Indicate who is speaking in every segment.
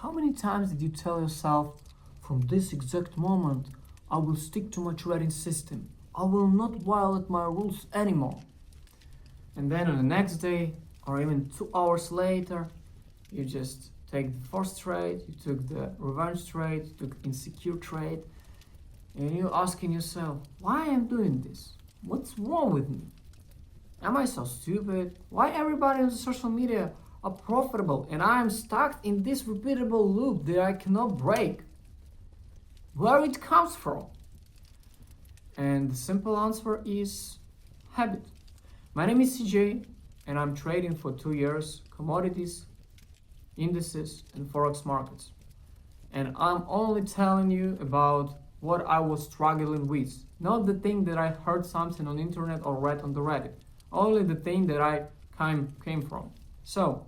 Speaker 1: How many times did you tell yourself, from this exact moment, I will stick to my trading system. I will not violate my rules anymore. And then on the next day, or even 2 hours later, you just take the first trade, you took the revenge trade, you took insecure trade, and you're asking yourself, why am I doing this? What's wrong with me? Am I so stupid? Why everybody on the social media are profitable and I am stuck in this repeatable loop that I cannot break? Where it comes from? And the simple answer is habit. My name is CJ and I'm trading for 2 years, commodities, indices and forex markets. And I'm only telling you about what I was struggling with, not the thing that I heard something on the internet or read on the Reddit, only the thing that I came from. So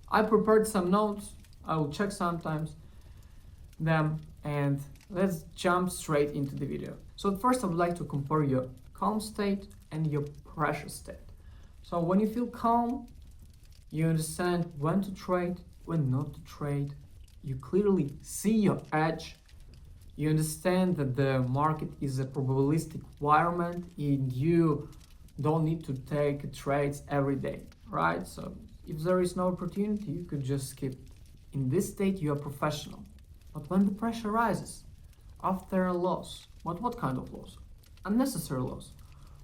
Speaker 1: I prepared some notes, I will check sometimes them, and let's jump straight into the video. So first I would like to compare your calm state and your pressure state. So when you feel calm, you understand when to trade, when not to trade. You clearly see your edge. You understand that the market is a probabilistic environment and you don't need to take trades every day, right? So if there is no opportunity, you could just skip it. In this state, you are professional. But when the pressure rises, after a loss, what kind of loss? Unnecessary loss.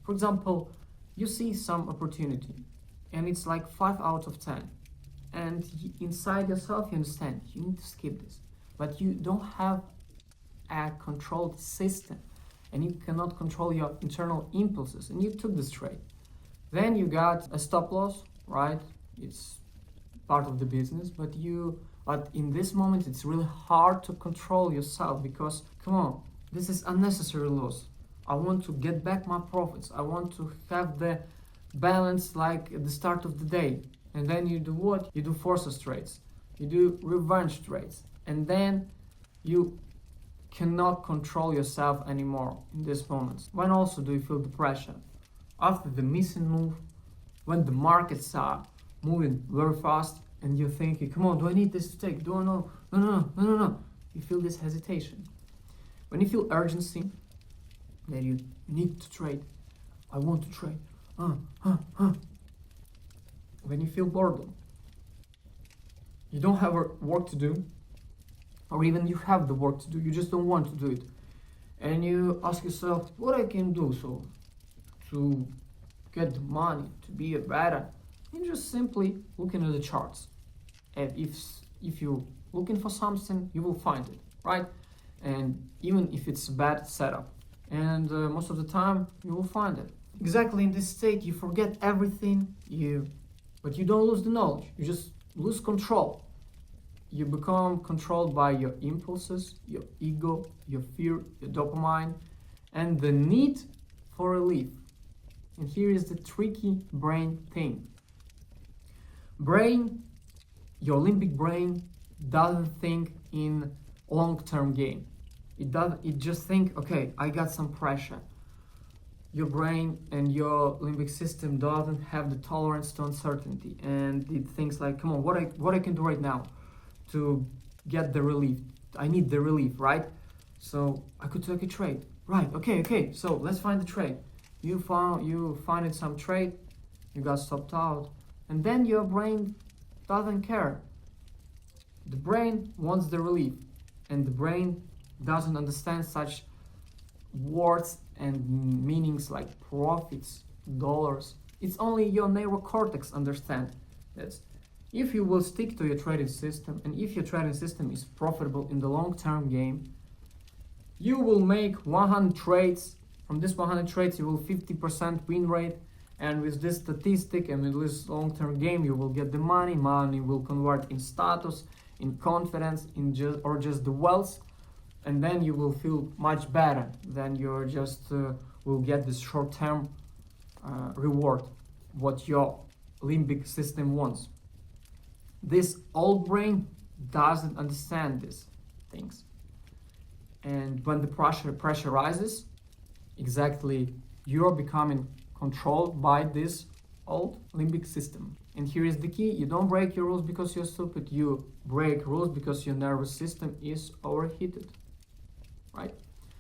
Speaker 1: For example, you see some opportunity and it's like 5 out of 10. And inside yourself, you understand, you need to skip this. But you don't have a controlled system and you cannot control your internal impulses and you took this trade. Then you got a stop loss, right? It's part of the business, but in this moment it's really hard to control yourself because, come on, this is unnecessary loss. I want to get back my profits. I want to have the balance like at the start of the day. And then you do what? You do forces trades. You do revenge trades. And then you cannot control yourself anymore in these moments. When also do you feel the pressure? After the missing move, when the markets are moving very fast and you're thinking, come on, do I need this to take? Do I know? No. You feel this hesitation. When you feel urgency, that you need to trade, I want to trade, When you feel boredom, you don't have work to do, or even you have the work to do, you just don't want to do it. And you ask yourself, what I can do so to get the money, to be a better, and just simply looking at the charts. And if you're looking for something, you will find it, right? And even if it's a bad setup, and most of the time you will find it. Exactly in this state, you forget everything, but you don't lose the knowledge, you just lose control. You become controlled by your impulses, your ego, your fear, your dopamine, and the need for relief. And here is the tricky brain thing. Your limbic brain doesn't think in long-term game. It just think, okay, I got some pressure. Your brain and your limbic system doesn't have the tolerance to uncertainty, and it thinks like, come on, what I can do right now to get the relief. I need the relief, right? So I could take a trade. Right, okay, so let's find the trade. You find some trade, you got stopped out, and then your brain doesn't care. The brain wants the relief, and the brain doesn't understand such words and meanings like profits, dollars. It's only your neurocortex understand this. If you will stick to your trading system, and if your trading system is profitable in the long-term game, you will make 100 trades. From this 100 trades, you will 50% win rate. And with this statistic and with this long-term game, you will get the money. Money will convert in status, in confidence, or just the wealth. And then you will feel much better than you just will get this short-term reward, what your limbic system wants. This old brain doesn't understand these things. And when the pressure rises, exactly, you're becoming controlled by this old limbic system. And here is the key: you don't break your rules because you're stupid, you break rules because your nervous system is overheated, right?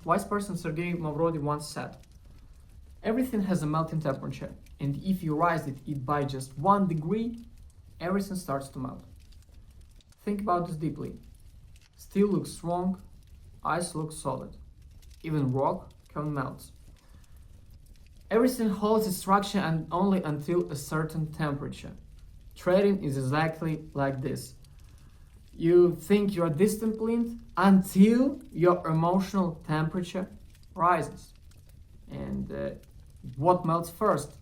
Speaker 1: Wise person Sergei Mavrodi once said, everything has a melting temperature, and if you rise it by just 1 degree, everything starts to melt. Think about this deeply. Steel looks strong, ice looks solid. Even rock can melt. Everything holds its structure and only until a certain temperature. Trading is exactly like this. You think you're disciplined until your emotional temperature rises. And what melts first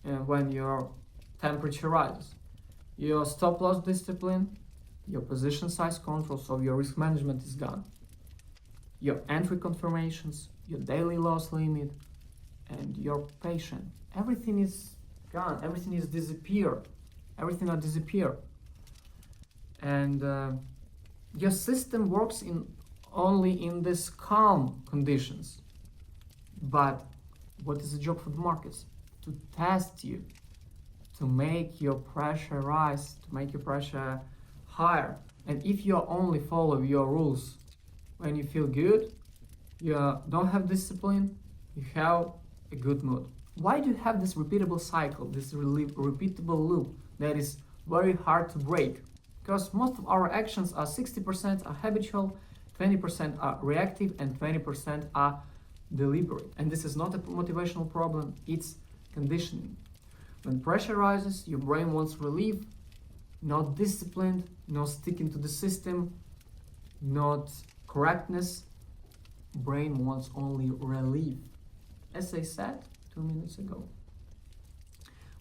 Speaker 1: when your temperature rises? Your stop loss discipline, your position size control, so your risk management is gone. Your entry confirmations, your daily loss limit, and your patience. Everything is gone. Everything is disappear. Everything will disappear. And your system works only in these calm conditions. But what is the job for the markets? To test you, to make your pressure rise, to make your pressure higher. And if you only follow your rules when you feel good, you don't have discipline, you have a good mood. Why do you have this repeatable cycle, this repeatable loop that is very hard to break? Because most of our actions are 60% are habitual, 20% are reactive, and 20% are deliberate. And this is not a motivational problem, it's conditioning. When pressure rises, your brain wants relief, not discipline, not sticking to the system, not correctness. Brain wants only relief. As I said 2 minutes ago.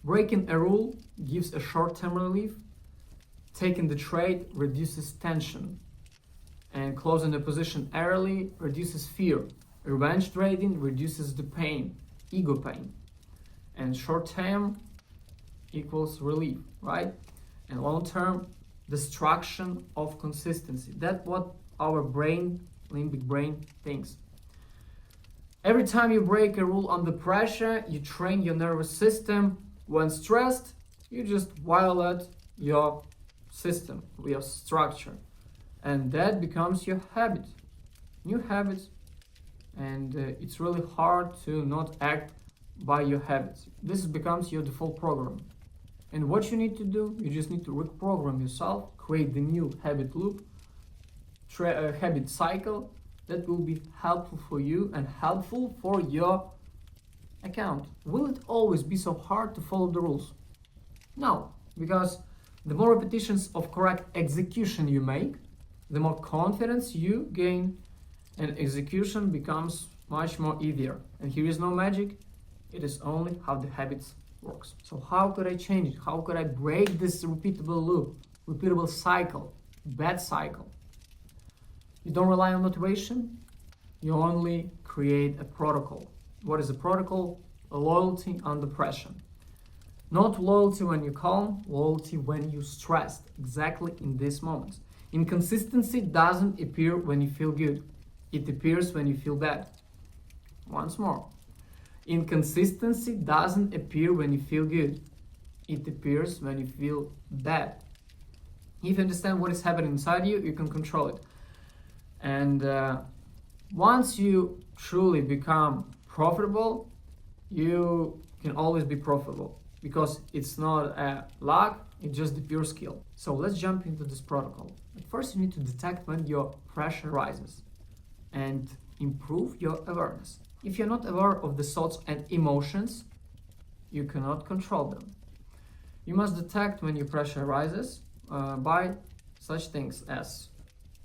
Speaker 1: Breaking a rule gives a short-term relief. Taking the trade reduces tension. And closing the position early reduces fear. Revenge trading reduces the pain, ego pain. And short-term equals relief, right? And long-term, destruction of consistency. That's what our brain, limbic brain, thinks. Every time you break a rule under pressure, you train your nervous system. When stressed, you just violate your system, your structure. And that becomes your habit, new habits. And it's really hard to not act by your habits. This becomes your default program. And what you need to do, you just need to reprogram yourself, create the new habit loop, habit cycle that will be helpful for you and helpful for your account. Will it always be so hard to follow the rules? No, because the more repetitions of correct execution you make, the more confidence you gain, and execution becomes much more easier. And here is no magic, it is only how the habits works. So how could I change it? How could I break this repeatable loop, repeatable cycle, bad cycle? You don't rely on motivation, you only create a protocol. What is a protocol? A loyalty under pressure. Not loyalty when you're calm, loyalty when you're stressed, exactly in this moment. Inconsistency doesn't appear when you feel good, it appears when you feel bad. Once more. Inconsistency doesn't appear when you feel good, it appears when you feel bad. If you understand what is happening inside you, you can control it. And once you truly become profitable, you can always be profitable because it's not a luck, it's just the pure skill. So let's jump into this protocol. At first, you need to detect when your pressure rises and improve your awareness. If you're not aware of the thoughts and emotions, you cannot control them. You must detect when your pressure rises by such things as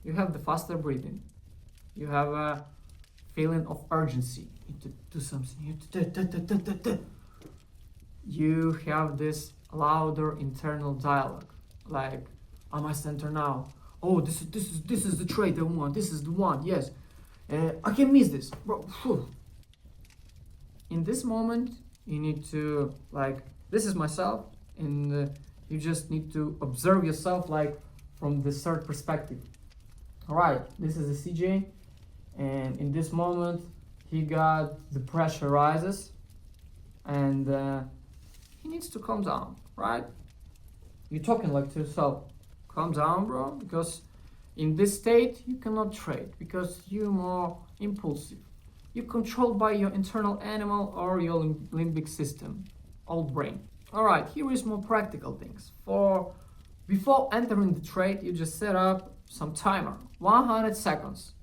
Speaker 1: you have the faster breathing, you have a feeling of urgency, you need to do something, you have this louder internal dialogue, like, I must enter now, oh, this is the trade I want, this is the one, yes, I can miss this, bro. In this moment, you need to, like, this is myself, and you just need to observe yourself, like, from the third perspective. All right, this is a CJ, and in this moment, he got the pressure rises, and he needs to calm down, right? You're talking like to yourself, calm down, bro, because in this state you cannot trade because you're more impulsive. You're controlled by your internal animal or your limbic system, old brain. Alright, here is more practical things. Before entering the trade, you just set up some timer, 100 seconds.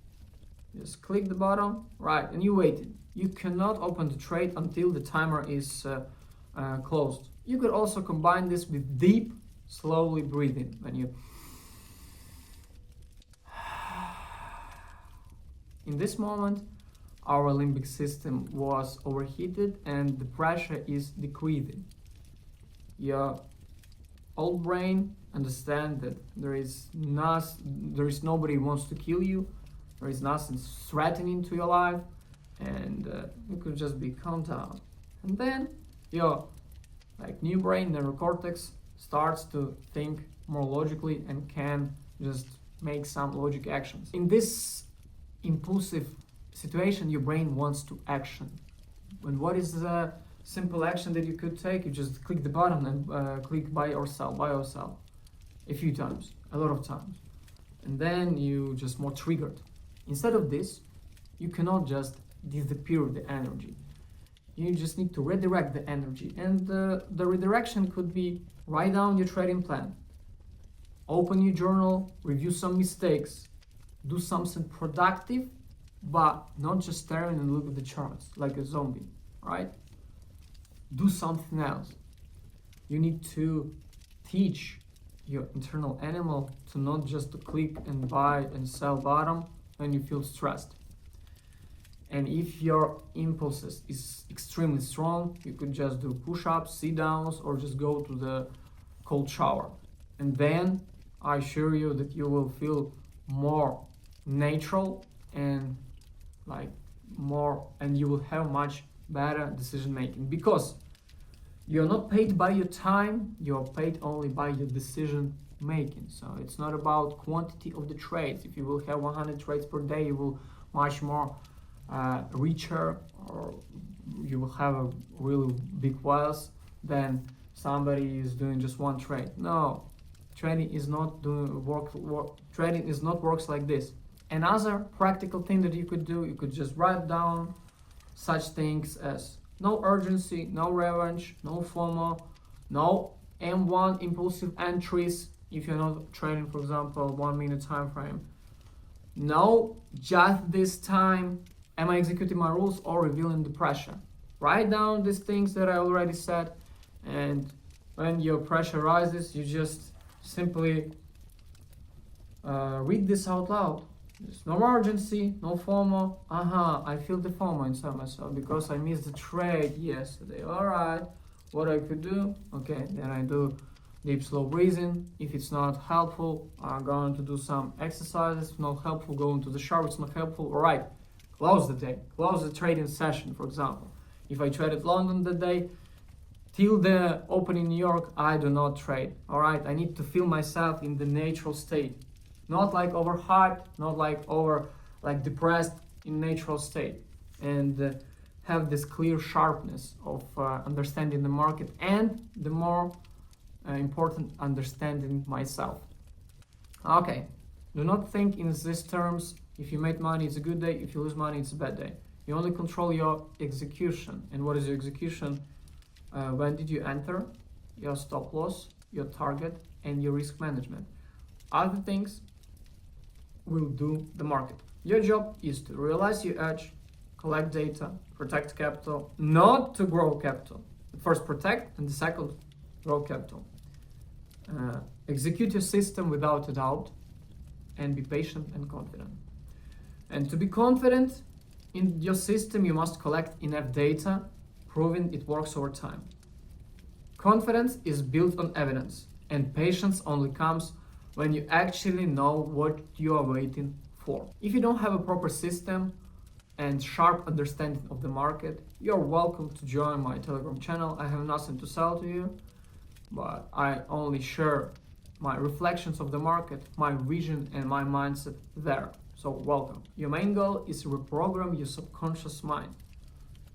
Speaker 1: Just click the button, right, and you waited. You cannot open the trade until the timer is closed. You could also combine this with deep, slowly breathing. When you in this moment, our limbic system was overheated and the pressure is decreasing. Your old brain understands that there is nobody who wants to kill you, there is nothing threatening to your life, and you could just be calm down. And then your new brain, neurocortex, starts to think more logically and can just make some logic actions. In this impulsive situation, your brain wants to action. And what is the simple action that you could take? You just click the button and click buy or sell a few times, a lot of times, and then you just more triggered. Instead of this, you cannot just disappear the energy. You just need to redirect the energy, and the redirection could be write down your trading plan, open your journal, review some mistakes, do something productive, but not just staring and look at the charts like a zombie, right? Do something else. You need to teach your internal animal to not just to click and buy and sell bottom when you feel stressed. And if your impulses is extremely strong, you could just do push-ups, sit-downs, or just go to the cold shower. And then I assure you that you will feel more natural and you will have much better decision making, because you're not paid by your time, you're paid only by your decision making. So it's not about quantity of the trades. If you will have 100 trades per day, you will much more richer, or you will have a really big wealth than somebody is doing just one trade. No, trading is not trading is not works like this. Another practical thing that you could do, you could just write down such things as no urgency, no revenge, no FOMO, no M1 impulsive entries if you're not trading, for example, 1 minute time frame. No, just this time, am I executing my rules or revealing the pressure? Write down these things that I already said, and when your pressure rises, you just simply read this out loud. There's no urgency, no FOMO. I feel the FOMO inside myself because I missed the trade yesterday. Alright, what I could do? Okay, then I do deep slow breathing. If it's not helpful, I'm going to do some exercises. If not helpful, go into the shower. It's not helpful. Alright, close the day. Close the trading session, for example. If I traded London that day, till the open in New York, I do not trade. Alright, I need to feel myself in the natural state. Not like overhyped, not like depressed, in natural state, and have this clear sharpness of understanding the market, and the more important, understanding myself. Okay, do not think in these terms. If you make money, it's a good day. If you lose money, it's a bad day. You only control your execution. And what is your execution? When did you enter? Your stop loss, your target, and your risk management. Other things will do the market. Your job is to realize your edge, collect data, protect capital, not to grow capital. First protect, and the second grow capital. Execute your system without a doubt, and be patient and confident. And to be confident in your system, you must collect enough data, proving it works over time. Confidence is built on evidence, and patience only comes when you actually know what you are waiting for. If you don't have a proper system and sharp understanding of the market, you're welcome to join my Telegram channel. I have nothing to sell to you, but I only share my reflections of the market, my vision and my mindset there. So welcome. Your main goal is to reprogram your subconscious mind.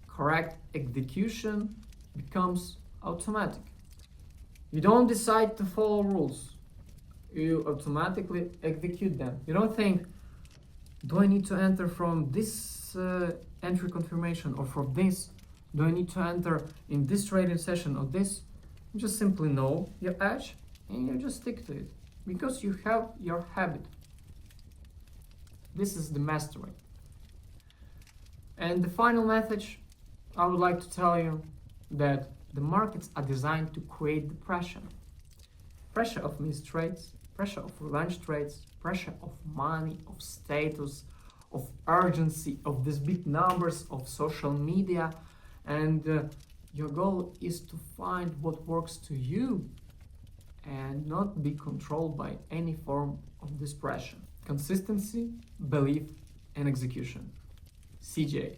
Speaker 1: Correct execution becomes automatic. You don't decide to follow rules. You automatically execute them. You don't think, do I need to enter from this entry confirmation or from this? Do I need to enter in this trading session or this? You just simply know your edge and you just stick to it because you have your habit. This is the mastery. And the final message I would like to tell you that the markets are designed to create the pressure. Pressure of missed trades, pressure of revenge trades, pressure of money, of status, of urgency, of these big numbers, of social media. And your goal is to find what works to you and not be controlled by any form of this pressure. Consistency, belief, and execution. CJ.